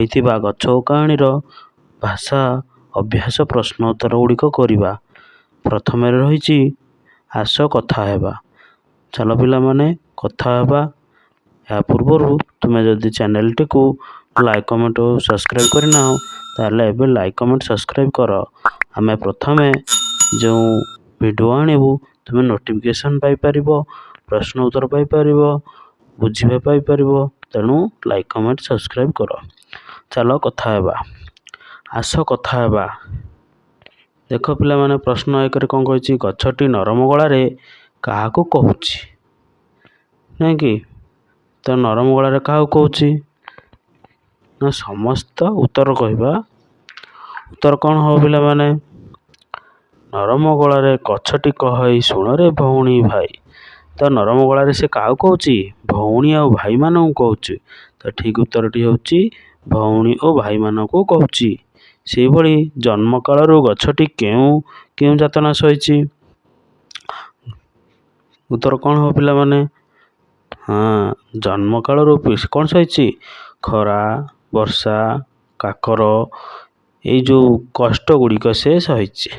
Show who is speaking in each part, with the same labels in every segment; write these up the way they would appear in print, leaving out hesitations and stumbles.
Speaker 1: ହେଇଥିବା ଗଛ ଓ କାହାଣୀର ଭାଷା ଅଭ୍ୟାସ ପ୍ରଶ୍ନ ଉତ୍ତର ଗୁଡ଼ିକ କରିବା। ପ୍ରଥମରେ ରହିଛି ଆସ କଥା ହେବା। ଚାଲ ପିଲାମାନେ କଥା ହେବା। ଏହା ପୂର୍ବରୁ ତୁମେ ଯଦି ଚ୍ୟାନେଲଟିକୁ ଲାଇକ୍ କମେଣ୍ଟ ଓ ସବସ୍କ୍ରାଇବ୍ କରିନାହ ତାହେଲେ ଏବେ ଲାଇକ୍ କମେଣ୍ଟ ସବସ୍କ୍ରାଇବ୍ କର। ଆମେ ପ୍ରଥମେ ଯେଉଁ ଭିଡ଼ିଓ ଆଣିବୁ ତୁମେ ନୋଟିଫିକେସନ୍ ପାଇପାରିବ, ପ୍ରଶ୍ନ ଉତ୍ତର ପାଇପାରିବ, ବୁଝିବା ପାଇପାରିବ। ତେଣୁ ଲାଇକ୍ କମେଣ୍ଟ ସବସ୍କ୍ରାଇବ୍ କର। ଚାଲ କଥା ହେବା। ଆସ କଥା ହେବା। ଦେଖ ପିଲାମାନେ ପ୍ରଶ୍ନ 1ରେ କ'ଣ କହିଛି? ଗଛଟି ନରମ ଗଳାରେ କାହାକୁ କହୁଛି? ନାଇଁ କି? ତ ନରମ ଗଳାରେ କାହାକୁ କହୁଛି? ନା ସମସ୍ତ ଉତ୍ତର କହିବା। ଉତ୍ତର କ'ଣ ହେବ ପିଲାମାନେ? ନରମ ଗଳାରେ ଗଛଟି କହଇ ଶୁଣରେ ଭଉଣୀ ଭାଇ। ତ ନରମ ଗଳାରେ ସେ କାହାକୁ କହୁଛି? ଭଉଣୀ ଆଉ ଭାଇମାନଙ୍କୁ କହୁଛି। ତ ଠିକ୍ ଉତ୍ତରଟି ହେଉଛି ଭଉଣୀ ଓ ଭାଇମାନଙ୍କୁ କହୁଛି। ସେହିଭଳି ଜନ୍ମ କାଳରୁ ଗଛଟି କେଉଁ କେଉଁ ଯାତନା ସହିଛି? ଉତ୍ତର କ'ଣ ହେବ ପିଲାମାନେ? ଜନ୍ମ କାଳରୁ କ'ଣ ସହିଛି? ଖରା, ବର୍ଷା, କାକର ଏଇ ଯେଉଁ କଷ୍ଟ ଗୁଡ଼ିକ ସେ ସହିଛି।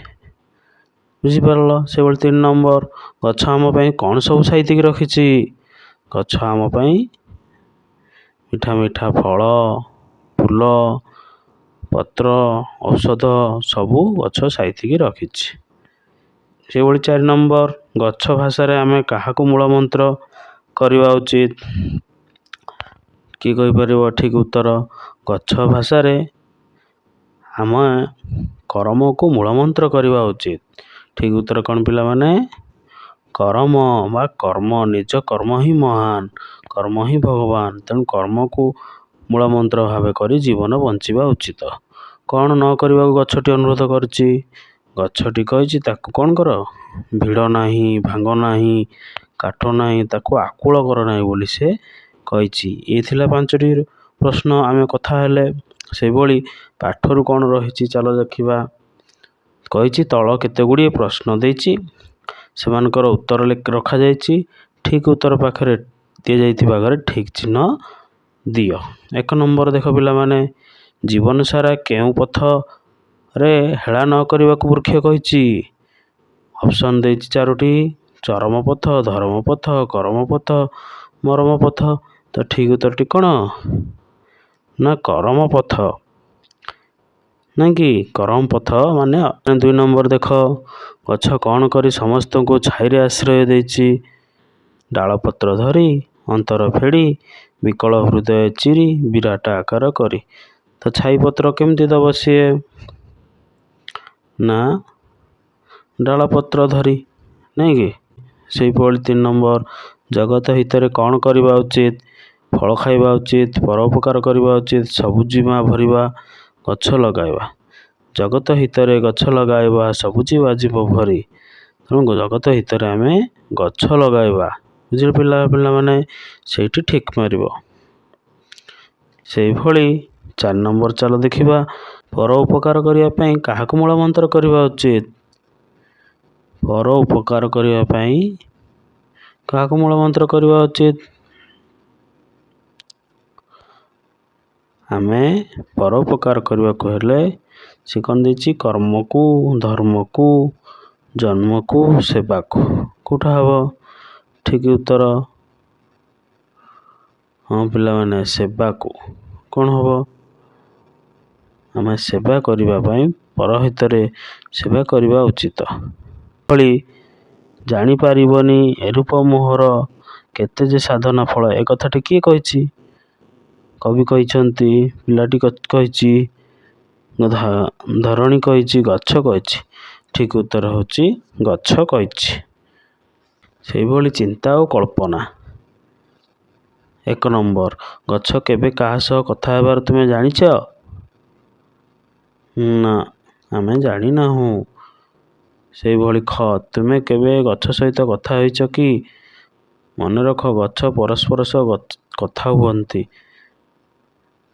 Speaker 1: ବୁଝିପାରିଲ? ସେଭଳି 3 ନମ୍ବର, ଗଛ ଆମ ପାଇଁ କ'ଣ ସବୁ ସାଇତିକି ରଖିଛି? ଗଛ ଆମ ପାଇଁ ମିଠା ମିଠା ଫଳ, ଫୁଲ, ପତ୍ର, ଔଷଧ ସବୁ ଗଛ ସାଇତିକି ରଖିଛି। ସେଭଳି 4 ନମ୍ବର, ଗଛ ଭାଷାରେ ଆମେ କାହାକୁ ମୂଳମନ୍ତ୍ର କରିବା ଉଚିତ? କିଏ କହିପାରିବ ଠିକ୍ ଉତ୍ତର? ଗଛ ଭାଷାରେ ଆମେ କରମକୁ ମୂଳମନ୍ତ୍ର କରିବା ଉଚିତ। ଠିକ୍ ଉତ୍ତର କ'ଣ ପିଲାମାନେ? କରମ ବା କର୍ମ, ନିଜ କର୍ମ ହିଁ ମହାନ, କର୍ମ ହିଁ ଭଗବାନ। ତେଣୁ କର୍ମକୁ ମୂଳମନ୍ତ୍ର ଭାବେ କରି ଜୀବନ ବଞ୍ଚିବା ଉଚିତ। କ'ଣ ନ କରିବାକୁ ଗଛଟି ଅନୁରୋଧ କରିଛି? ଗଛଟି କହିଛି ତାକୁ କ'ଣ କର? ଭିଡ଼ ନାହିଁ, ଭାଙ୍ଗ ନାହିଁ, କାଟ ନାହିଁ, ତାକୁ ଆକୁଳ କର ନାହିଁ ବୋଲି ସେ କହିଛି। ଏ ଥିଲା 5ଟି ପ୍ରଶ୍ନ। ଆମେ କଥା ହେଲେ। ସେହିଭଳି ପାଠରୁ କ'ଣ ରହିଛି ଚାଲ ଦେଖିବା। କହିଛି ତଳ କେତେ ଗୁଡ଼ିଏ ପ୍ରଶ୍ନ ଦେଇଛି, ସେମାନଙ୍କର ଉତ୍ତର ରଖାଯାଇଛି। ଠିକ୍ ଉତ୍ତର ପାଖରେ ଦିଆଯାଇଥିବା ଘରେ ଠିକ୍ ଚିହ୍ନ ଦିଅ। 1 ନମ୍ବର ଦେଖ ପିଲାମାନେ, ଜୀବନ ସାରା କେଉଁ ପଥରେ ହେଳା ନ କରିବାକୁ ବୃକ୍ଷ କହିଛି? ଅପସନ୍ ଦେଇଛି 4ଟି। ଚରମ ପଥ, ଧର୍ମ ପଥ, କରମ ପଥ, ମରମ ପଥ। ତ ଠିକ୍ ଉତ୍ତରଟି କ'ଣ? ନା କରମ ପଥ। ନାଇଁ କି? କରମ ପଥ ମାନେ 2 ନମ୍ବର ଦେଖ, ଗଛ କ'ଣ କରି ସମସ୍ତଙ୍କୁ ଛାଇରେ ଆଶ୍ରୟ ଦେଇଛି? ଡାଳପତ୍ର ଧରି, ଅନ୍ତର ଫେଡ଼ି, ବିକଳ ହୃଦୟ ଚିରି, ବିରାଟ ଆକାର କରି। ତ ଛାଇପତ୍ର କେମିତି ଦେବ ସିଏ? ନା ଡାଳପତ୍ର ଧରି। ନାଇଁ କି? ସେହିଭଳି 3 ନମ୍ବର, ଜଗତ ହିତରେ କ'ଣ କରିବା ଉଚିତ? ଫଳ ଖାଇବା ଉଚିତ, ପରୋପକାର କରିବା ଉଚିତ, ସବୁଜିମା ଭରିବା ଗଛ ଲଗାଇବା। ଜଗତ ହିତରେ ଗଛ ଲଗାଇବା, ସବୁଜିମା ଯିବ ଭରି। ତେଣୁ ଜଗତ ହିତରେ ଆମେ ଗଛ ଲଗାଇବା। ବୁଝିଲେ ପିଲାମାନେ? ସେଇଠି ଠିକ୍ ମାରିବ। ସେହିଭଳି 4 ନମ୍ବର ଚାଲ ଦେଖିବା। ପର ଉପକାର କରିବା ପାଇଁ କାହାକୁ ମୂଳମନ୍ତ୍ର କରିବା ଉଚିତ? ପର ଉପକାର କରିବା ପାଇଁ କାହାକୁ ମୂଳମନ୍ତ୍ର କରିବା ଉଚିତ? ଆମେ ପର ଉପକାର କରିବାକୁ ହେଲେ ସେ କ'ଣ ଦେଇଛି? କର୍ମକୁ, ଧର୍ମକୁ, ଜନ୍ମକୁ, ସେବାକୁ। କେଉଁଟା ହେବ ଠିକ୍ ଉତ୍ତର? ହଁ ପିଲାମାନେ, ସେବାକୁ। କ'ଣ ହେବ? ଆମେ ସେବା କରିବା ପାଇଁ ପରହିତରେ ସେବା କରିବା ଉଚିତ। ଭଳି ଜାଣିପାରିବନି ଏରୂପ ମୋହର କେତେ ଯେ ସାଧନା ଫଳ। ଏ କଥାଟି କିଏ କହିଛି? କବି କହିଛନ୍ତି, ପିଲାଟି କହିଛି, ଧରଣୀ କହିଛି, ଗଛ କହିଛି। ଠିକ୍ ଉତ୍ତର ହେଉଛି ଗଛ କହିଛି। ସେହିଭଳି ଚିନ୍ତା ଓ କଳ୍ପନା। 1 ନମ୍ବର, ଗଛ କେବେ କାହା ସହ କଥା ହେବାର ତୁମେ ଜାଣିଛ? ନା, ଆମେ ଜାଣିନାହୁଁ। ସେହିଭଳି ଖ, ତୁମେ କେବେ ଗଛ ସହିତ କଥା ହୋଇଛ କି? ମନେ ରଖ, ଗଛ ପରସ୍ପର ସହ କଥା ହୁଅନ୍ତି।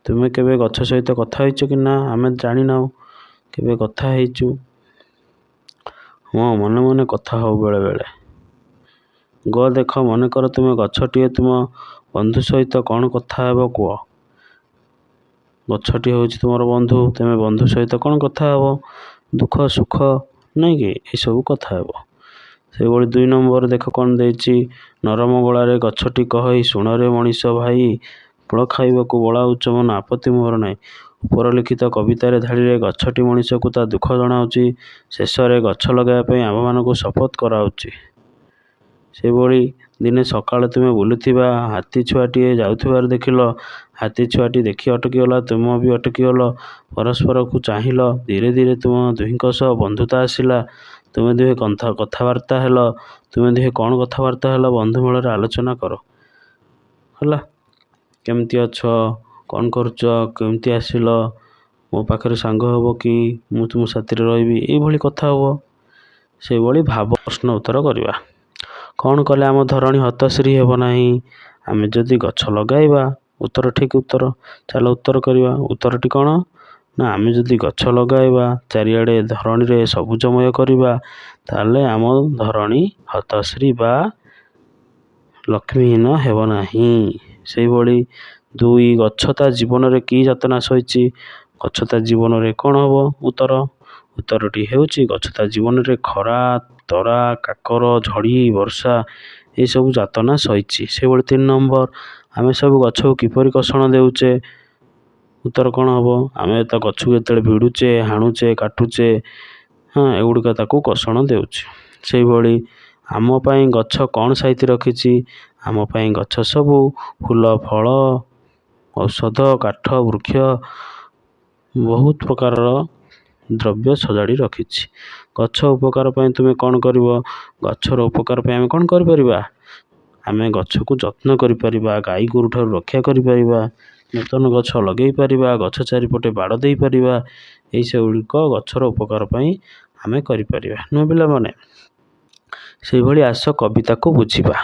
Speaker 1: ତୁମେ କେବେ ଗଛ ସହିତ କଥା ହୋଇଛ କି? ନା, ଆମେ ଜାଣିନାହୁଁ। କେବେ କଥା ହେଇଛୁ? ହଁ, ମନେ ମନେ କଥା ହଉ ବେଳେ ବେଳେ। ଗ ଦେଖ, ମନେକର ତୁମେ ଗଛଟିଏ ତୁମ ବନ୍ଧୁ ସହିତ କ'ଣ କଥା ହେବ କୁହ? ଗଛଟି ହେଉଛି ତୁମର ବନ୍ଧୁ। ତୁମେ ବନ୍ଧୁ ସହିତ କ'ଣ କଥା ହେବ? ଦୁଃଖ ସୁଖ ନାଇଁ କି ଏସବୁ କଥା ହେବ। ସେହିଭଳି 2 ନମ୍ବର ଦେଖ କ'ଣ ଦେଇଛି। ନରମ ଗଳାରେ ଗଛଟି କହଇ ଶୁଣରେ ମଣିଷ ଭାଇ, ଫଳ ଖାଇବାକୁ ବଳାଉଛ ମନ ଆପତ୍ତି ମୋର ନାହିଁ। ଉପରଲିଖିତ କବିତାରେ ଧାଡ଼ିରେ ଗଛଟି ମଣିଷକୁ ତା ଦୁଃଖ ଜଣାଉଛି। ଶେଷରେ ଗଛ ଲଗାଇବା ପାଇଁ ଆମ୍ଭମାନଙ୍କୁ ଶପଥ କରାଉଛି। ସେହିଭଳି ଦିନେ ସକାଳେ ତୁମେ ବୁଲୁଥିବା ହାତୀ ଛୁଆଟିଏ ଯାଉଥିବାର ଦେଖିଲ। ହାତୀ ଛୁଆଟି ଦେଖି ଅଟକିଗଲା, ତୁମ ବି ଅଟକିଗଲ। ପରସ୍ପରକୁ ଚାହିଁଲ। ଧୀରେ ଧୀରେ ତୁମ ଦୁହିଁଙ୍କ ସହ ବନ୍ଧୁତା ଆସିଲା। ତୁମେ ଦୁହେଁ କଥାବାର୍ତ୍ତା ହେଲ। ତୁମେ ଦୁହେଁ କ'ଣ କଥାବାର୍ତ୍ତା ହେଲ ବନ୍ଧୁ ମେଳରେ ଆଲୋଚନା କର। ହେଲା, କେମିତି ଅଛ, କ'ଣ କରୁଛ, କେମିତି ଆସିଲ, ମୋ ପାଖରେ ସାଙ୍ଗ ହେବ କି, ମୁଁ ତୁମ ସାଥିରେ ରହିବି, ଏଇଭଳି କଥା ହେବ। ସେହିଭଳି ଭାବ ପ୍ରଶ୍ନ ଉତ୍ତର କରିବା। କ'ଣ କଲେ ଆମ ଧରଣୀ ହତଶ୍ରୀ ହେବ ନାହିଁ? ଆମେ ଯଦି ଗଛ ଲଗାଇବା। ଉତ୍ତର, ଠିକ୍ ଉତ୍ତର। ଚାଲ ଉତ୍ତର କରିବା। ଉତ୍ତରଟି କ'ଣ? ନା ଆମେ ଯଦି ଗଛ ଲଗାଇବା, ଚାରିଆଡ଼େ ଧରଣୀରେ ସବୁଜମୟ କରିବା, ତାହେଲେ ଆମ ଧରଣୀ ହତଶ୍ରୀ ବା ଲକ୍ଷ୍ମୀହୀନ ହେବ ନାହିଁ। ସେହିଭଳି 2 ଗଛ ତା ଜୀବନରେ କି ଯାତନା ସହିଛି? ଗଛ ତା ଜୀବନରେ କ'ଣ ହେବ? ଉତ୍ତରଟି ହେଉଛି ଗଛ ତା ଜୀବନରେ ଖରା, ତରା, କାକର, ଝଡ଼ି, ବର୍ଷା ଏସବୁ ଯାତନା ସହିଛି। ସେହିଭଳି 3 ନମ୍ବର ଆମେ ସବୁ ଗଛକୁ କିପରି କଷଣ ଦେଉଛେ? ଉତ୍ତର କ'ଣ ହେବ? ଆମେ ତା ଗଛକୁ ଯେତେବେଳେ ଭିଡ଼ୁଛେ, ହାଣୁଛେ, କାଟୁଛେ, ଏଗୁଡ଼ିକ ତାକୁ କଷଣ ଦେଉଛେ। ସେହିଭଳି ଆମ ପାଇଁ ଗଛ କ'ଣ ସାଇତି ରଖିଛି? ଆମ ପାଇଁ ଗଛ ସବୁ ଫୁଲ, ଫଳ, ଔଷଧ, କାଠ, ବୃକ୍ଷ ବହୁତ ପ୍ରକାରର ଦ୍ରବ୍ୟ ସଜାଡ଼ି ରଖିଛି। ଗଛ ଉପକାର ପାଇଁ ତୁମେ କ'ଣ କରିବ? ଗଛର ଉପକାର ପାଇଁ ଆମେ କ'ଣ କରିପାରିବା? ଆମେ ଗଛକୁ ଯତ୍ନ କରିପାରିବା, ଗାଈ ଗୋରୁଠାରୁ ରକ୍ଷା କରିପାରିବା, ନୂତନ ଗଛ ଲଗାଇ ପାରିବା, ଗଛ ଚାରିପଟେ ବାଡ଼ ଦେଇପାରିବା। ଏଇସବୁଗୁଡ଼ିକ ଗଛର ଉପକାର ପାଇଁ ଆମେ କରିପାରିବା, ନୁହେଁ ପିଲାମାନେ? ସେହିଭଳି ଆସ କବିତାକୁ ବୁଝିବା।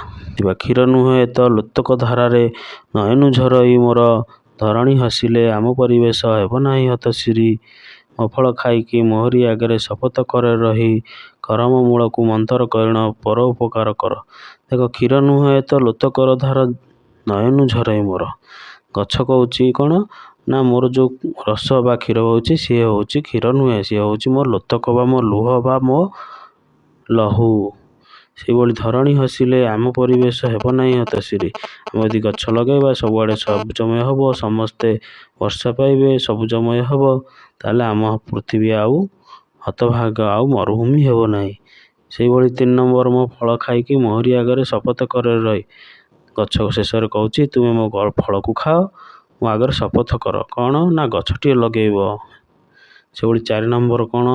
Speaker 1: କ୍ଷୀର ନୁହେଁ ତ ଲୋତକ ଧାରାରେ ନୟନୁ ଝରଇ ମୋର, ଧରଣୀ ହସିଲେ ଆମ ପରିବେଶ ହେବ ନାହିଁ ହତଶ୍ରୀ। ମୋ ଫଳ ଖାଇକି ମୋହରି ଆଗରେ ଶପଥ କରେ ରହି, କରମ ମୂଳକୁ ମନ୍ଥର କରିଣ ପର ଉପକାର କର। ଦେଖ, କ୍ଷୀର ନୁହେଁ ତ ଲୋତକର ଧାର ନୟନୁ ଝରଇ ମୋର। ଗଛ କହୁଛି କ'ଣ? ନା ମୋର ଯେଉଁ ରସ ବା କ୍ଷୀର ହେଉଛି ସିଏ ହେଉଛି କ୍ଷୀର ନୁହେଁ, ସିଏ ହେଉଛି ମୋ ଲୋତକ ବା ମୋ ଲୁହ ବା ମୋ ଲହୁ। ସେହିଭଳି ଧରଣୀ ହସିଲେ ଆମ ପରିବେଶ ହେବ ନାହିଁ ହତଶ୍ରୀ। ଆମେ ଯଦି ଗଛ ଲଗାଇବା, ସବୁଆଡ଼େ ସବୁଜମୟ ହେବ, ସମସ୍ତେ ବର୍ଷା ପାଇବେ, ସବୁଜମୟ ହେବ, ତାହେଲେ ଆମ ପୃଥିବୀ ଆଉ ହତଭାଗ ଆଉ ମରୁଭୂମି ହେବ ନାହିଁ। ସେହିଭଳି 3 ନମ୍ବର ମୋ ଫଳ ଖାଇକି ମୋହରି ଆଗରେ ଶପଥ କରେ ରହି। ଗଛ ଶେଷରେ କହୁଛି ତୁମେ ମୋ ଫଳକୁ ଖାଅ, ମୋ ଆଗରେ ଶପଥ କର। କ'ଣ? ନା ଗଛଟିଏ ଲଗାଇବ। ସେଭଳି 4 ନମ୍ବର କ'ଣ?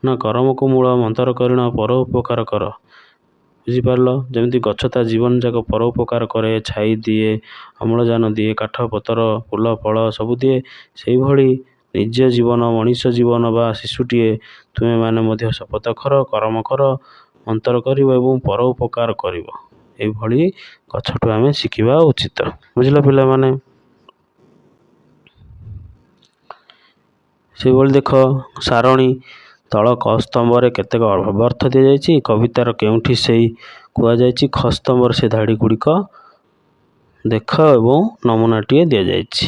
Speaker 1: ନା କରମକୁ ମୂଳ ମନ୍ଥର କରିଣ ପର ଉପକାର କର। ବୁଝିପାରିଲ? ଯେମିତି ଗଛ ତା ଜୀବନ ଯାକ ପର ଉପକାର କରେ, ଛାଇ ଦିଏ, ଅମ୍ଳଜାନ ଦିଏ, କାଠ ପତର, ଫୁଲ ଫଳ ସବୁ ଦିଏ, ସେଇଭଳି ନିଜ ଜୀବନ, ମଣିଷ ଜୀବନ ବା ଶିଶୁଟିଏ ତୁମେମାନେ ମଧ୍ୟ ଶପଥ କର, କରମ କର, ମନ୍ଥର କରିବ ଏବଂ ପର ଉପକାର କରିବ। ଏଇଭଳି ଗଛଠୁ ଆମେ ଶିଖିବା ଉଚିତ। ବୁଝିଲ ପିଲାମାନେ? ସେହିଭଳି ଦେଖ ସାରଣୀ ତଳ କ ସ୍ତମ୍ଭରେ କେତେକ ଅର୍ଥ ଦିଆଯାଇଛି। କବିତାର କେଉଁଠି ସେଇ କୁହାଯାଇଛି? ଖ ସ୍ତମ୍ଭରେ ସେ ଧାଡ଼ି ଗୁଡ଼ିକ ଦେଖ ଏବଂ ନମୁନାଟିଏ ଦିଆଯାଇଛି।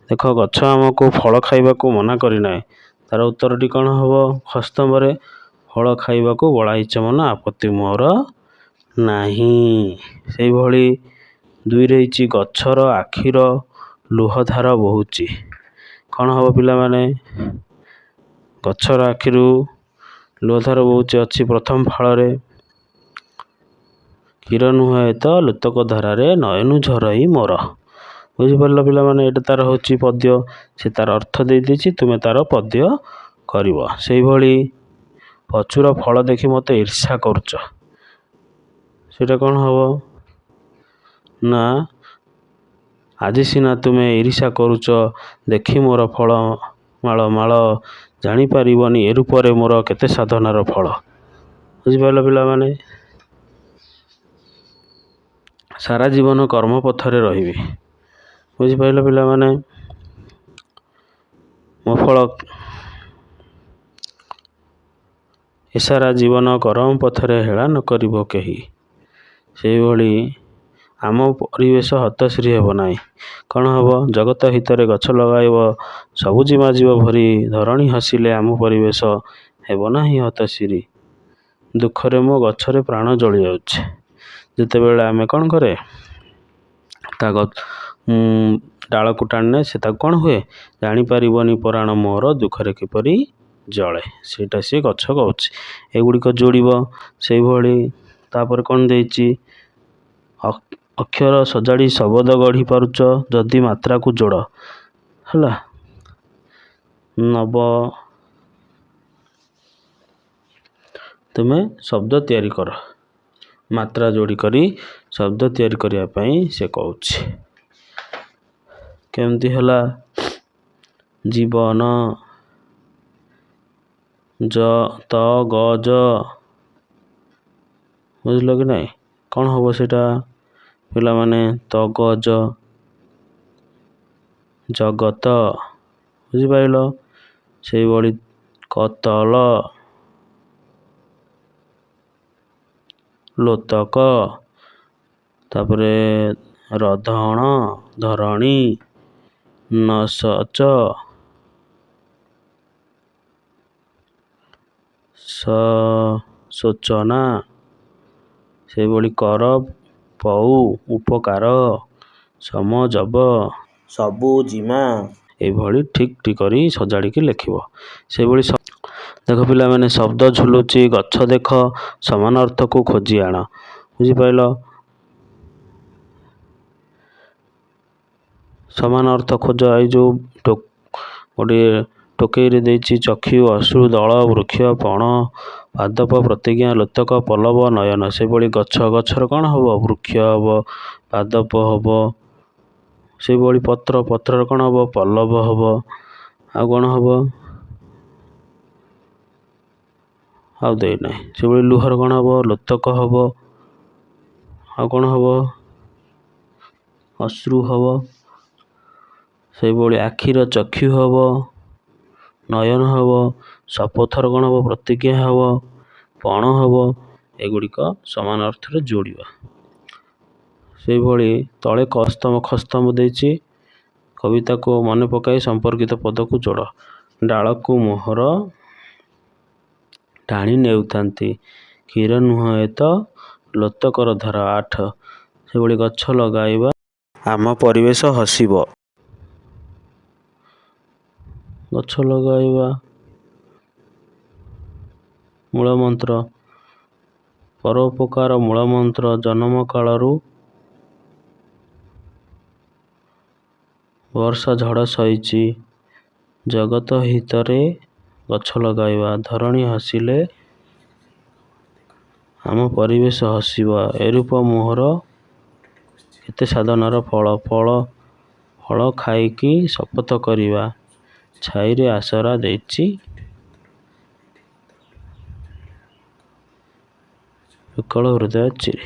Speaker 1: ଦେଖ, ଗଛ ଆମକୁ ଫଳ ଖାଇବାକୁ ମନା କରିନାହିଁ। ତାର ଉତ୍ତରଟି କ'ଣ ହେବ? ଖ ସ୍ତମ୍ଭରେ ଫଳ ଖାଇବାକୁ ବଳାଇଛ ମନ ଆପତ୍ତି ମୋର ନାହିଁ। ସେହିଭଳି 2ରେ ହେଇଛି ଗଛର ଆଖିର ଲୁହଧାର ବହୁଛି। କ'ଣ ହେବ ପିଲାମାନେ? ଗଛର ଆଖିରୁ ଲୁହଧାର ବହୁଛି ଅଛି ପ୍ରଥମ ଫଳରେ। କ୍ଷୀର ନୁହେଁ ତ ଲୋତକ ଧାରାରେ ନୟନୁ ଝରଇ ମୋର। ବୁଝିପାରିଲ ପିଲାମାନେ? ଏଇଟା ତାର ହେଉଛି ପଦ୍ୟ। ସେ ତାର ଅର୍ଥ ଦେଇଦେଇଛି, ତୁମେ ତାର ପଦ୍ୟ କରିବ। ସେଇଭଳି ପ୍ରଚୁର ଫଳ ଦେଖି ମୋତେ ଈର୍ଷା କରୁଛ। ସେଇଟା କ'ଣ ହେବ? ନା ଆଜି ସିନା ତୁମେ ଈର୍ଷା କରୁଛ ଦେଖି ମୋର ଫଳ ମାଳ ମାଳ, ଜାଣିପାରିବନି ଏ ରୂପରେ ମୋର କେତେ ସାଧନାର ଫଳ। ବୁଝିପାରିଲ ପିଲାମାନେ? ସାରା ଜୀବନ କର୍ମପଥରେ ରହିବି। ବୁଝିପାରିଲ ପିଲାମାନେ? ମୋ ଫଳ ଏ ସାରା ଜୀବନ କର୍ମ ପଥରେ ହେଳା ନ କରିବ କେହି। ସେଇଭଳି ଆମ ପରିବେଶ ହତଶ୍ରୀ ହେବ ନାହିଁ। କ'ଣ ହେବ? ଜଗତ ହିତରେ ଗଛ ଲଗାଇବ, ସବୁଜିମା ଯିବ ଭରି, ଧରଣୀ ହସିଲେ ଆମ ପରିବେଶ ହେବ ନାହିଁ ହତଶ୍ରୀ। ଦୁଃଖରେ ମୋ ଗଛରେ ପ୍ରାଣ ଜଳି ଯାଉଛି। ଯେତେବେଳେ ଆମେ କ'ଣ କରେ, ତା ଡାଳକୁ ଟାଣିଲେ ସେ ତାକୁ କ'ଣ ହୁଏ? ଜାଣିପାରିବନି ପରାଣ ମୋର ଦୁଃଖରେ କିପରି ଜଳେ। ସେଇଟା ସିଏ ଗଛ କହୁଛି। ଏଗୁଡ଼ିକ ଯୋଡ଼ିବ। ସେଇଭଳି ତାପରେ କ'ଣ ଦେଇଛି? ଅକ୍ଷର ସଜାଡ଼ି ଶବଦ ଗଢ଼ି ପାରୁଛ ଯଦି ମାତ୍ରାକୁ ଯୋଡ଼। ହେଲା, ତୁମେ ଶବ୍ଦ ତିଆରି କର। ମାତ୍ରା ଯୋଡ଼ି କରି ଶବ୍ଦ ତିଆରି କରିବା ପାଇଁ ସେ କହୁଛି। କେମିତି ହେଲା? ଜୀବନ ତ ଗଜ, ବୁଝିଲ କି ନାହିଁ? କ'ଣ ହେବ ସେଇଟା ପିଲାମାନେ? ତଗଜ ଜଗତ, ବୁଝିପାରିଲ? ସେଇଭଳି କତଲ ଲୋତକ, ତାପରେ ରଧଣ ଧରଣୀ, ନସଚ ସୂଚନା, ସେଇଭଳି କର ପଉ ଉପକାର, ସମଜବ ସବୁଜିମା। ଏଇଭଳି ଠିକ୍ କରି ସଜାଡ଼ିକି ଲେଖିବ। ସେଇଭଳି ଦେଖ ପିଲାମାନେ, ଶବ୍ଦ ଝୁଲୁଛି ଗଛ ଦେଖ, ସମାନ ଅର୍ଥକୁ ଖୋଜି ଆଣ। ବୁଝିପାରିଲ? ସମାନ ଅର୍ଥ ଖୋଜ। ଏଇ ଯେଉଁ ଗୋଟିଏ ଟୋକେଇରେ ଦେଇଛି ଚକ୍ଷୁ, ଅଶ୍ରୁ, ଦଳ, ବୃକ୍ଷ, ପଣ, ପାଦପ, ପ୍ରତିଜ୍ଞା, ଲୋତକ, ପଲ୍ଲବ, ନୟନ। ସେଭଳି ଗଛର କ'ଣ ହେବ? ବୃକ୍ଷ ହେବ, ପାଦପ ହେବ। ସେଇଭଳି ପତ୍ରର କ'ଣ ହେବ? ପଲ୍ଲବ ହେବ। ଆଉ କ'ଣ ହେବ? ଆଉ ଦେଇନାହିଁ। ସେଇଭଳି ଲୁହର କ'ଣ ହେବ? ଲୋତକ ହେବ। ଆଉ କ'ଣ ହେବ? ଅଶ୍ରୁ ହେବ। ସେଇଭଳି ଆଖିର ଚକ୍ଷୁ ହେବ, ନୟନ ହେବ। ଶପଥର କ'ଣ ହେବ? ପ୍ରତିଜ୍ଞା ହେବ, ପଣ ହେବ। ଏଗୁଡ଼ିକ ସମାନ ଅର୍ଥରେ ଯୋଡ଼ିବା। ସେଇଭଳି ତଳେ ଖସ୍ତମ୍ଭ ଦେଇଛି। କବିତାକୁ ମନେ ପକାଇ ସମ୍ପର୍କିତ ପଦକୁ ଯୋଡ଼। ଡାଳକୁ ମୋହର ଟାଣି ନେଉଥାନ୍ତି, କ୍ଷୀର ନୁହେଁ ଏ ତ ଲୋତକର ଧାର। 8 ସେଭଳି ଗଛ ଲଗାଇବା, ଆମ ପରିବେଶ ହସିବ। ଗଛ ଲଗାଇବା ମୂଳମନ୍ତ୍ର। ପରୋପକାର ମୂଳମନ୍ତ୍ର ଜନ୍ମ କାଳରୁ ବର୍ଷା ଝଡ଼ ସହିଛି। ଜଗତ ହିତରେ ଗଛ ଲଗାଇବା, ଧରଣୀ ହସିଲେ ଆମ ପରିବେଶ ହସିବ। ଏରୂପ ମୋହର କେତେ ସାଧନାର ଫଳ। ଫଳ ଖାଇକି ଶପଥ କରିବା, ଛାଇରେ ଆସରା ଦେଇଛି ବିକଳ ହୃଦୟ ଚିରେ।